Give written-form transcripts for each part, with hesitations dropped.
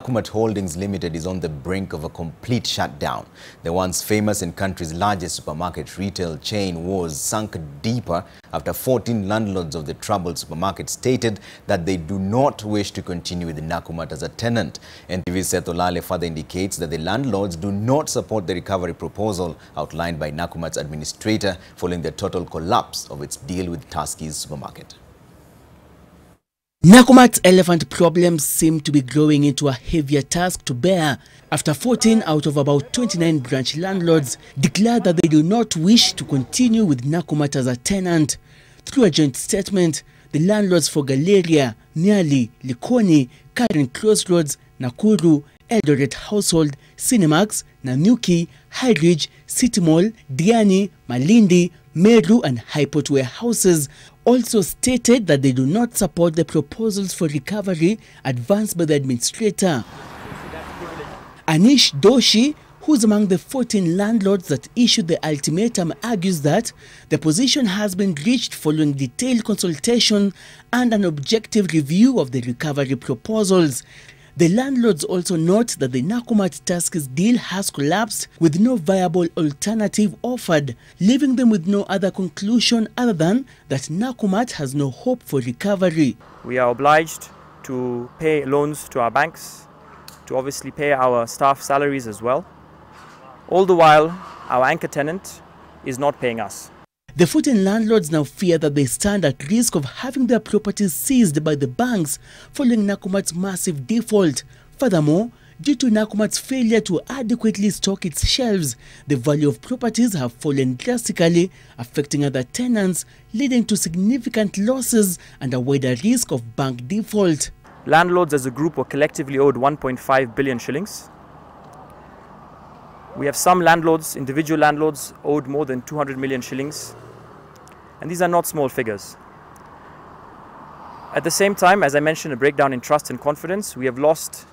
Nakumatt Holdings Limited is on the brink of a complete shutdown. The once famous and country's largest supermarket retail chain woes sunk deeper after 14 landlords of the troubled supermarket stated that they do not wish to continue with Nakumatt as a tenant. NTV's Seth Olale further indicates that the landlords do not support the recovery proposal outlined by Nakumatt's administrator following the total collapse of its deal with Tuskys Supermarket. Nakumatt's elephant problems seem to be growing into a heavier task to bear after 14 out of about 29 branch landlords declared that they do not wish to continue with Nakumatt as a tenant. Through a joint statement, the landlords for Galleria, Nyali, Likoni, Karen Crossroads, Nakuru, Eldoret Household, Cinemax, Nanyuki, High Ridge, City Mall, Diani, Malindi, Meru and Hypot warehouses also stated that they do not support the proposals for recovery advanced by the administrator. Anish Doshi, who's among the 14 landlords that issued the ultimatum, argues that the position has been reached following detailed consultation and an objective review of the recovery proposals. The landlords also note that the Nakumatt Tuskys deal has collapsed with no viable alternative offered, leaving them with no other conclusion other than that Nakumatt has no hope for recovery. We are obliged to pay loans to our banks, to obviously pay our staff salaries as well. All the while, our anchor tenant is not paying us. The 14 landlords now fear that they stand at risk of having their properties seized by the banks following Nakumatt's massive default. Furthermore, due to Nakumatt's failure to adequately stock its shelves, the value of properties have fallen drastically, affecting other tenants, leading to significant losses and a wider risk of bank default. Landlords as a group were collectively owed 1.5 billion shillings. We have some landlords, individual landlords, owed more than 200 million shillings. And these are not small figures. At the same time, as I mentioned, a breakdown in trust and confidence. We have lost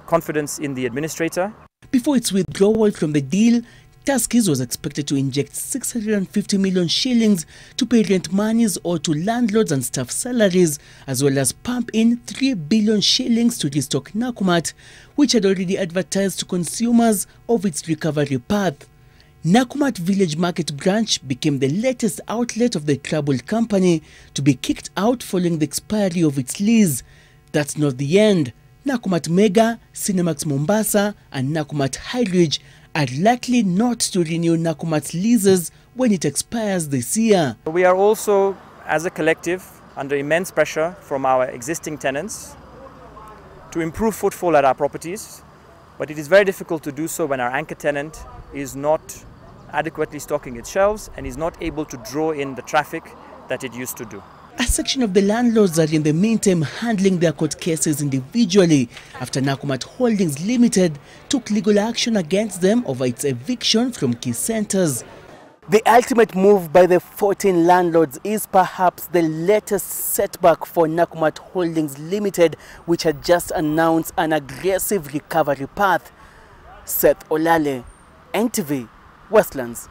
confidence in the administrator. Before its withdrawal from the deal, Tuskys was expected to inject 650 million shillings to pay rent monies or to landlords and staff salaries, as well as pump in 3 billion shillings to restock Nakumatt, which had already advertised to consumers of its recovery path. Nakumatt Village Market branch became the latest outlet of the troubled company to be kicked out following the expiry of its lease. That's not the end. Nakumatt Mega, Cinemax Mombasa and Nakumatt High Ridge are likely not to renew Nakumatt's leases when it expires this year. We are also, as a collective, under immense pressure from our existing tenants to improve footfall at our properties, but it is very difficult to do so when our anchor tenant is not adequately stocking its shelves and is not able to draw in the traffic that it used to do. A section of the landlords are in the meantime handling their court cases individually after Nakumatt Holdings Limited took legal action against them over its eviction from key centers. The ultimate move by the 14 landlords is perhaps the latest setback for Nakumatt Holdings Limited, which had just announced an aggressive recovery path. Seth Olale, NTV, Westlands.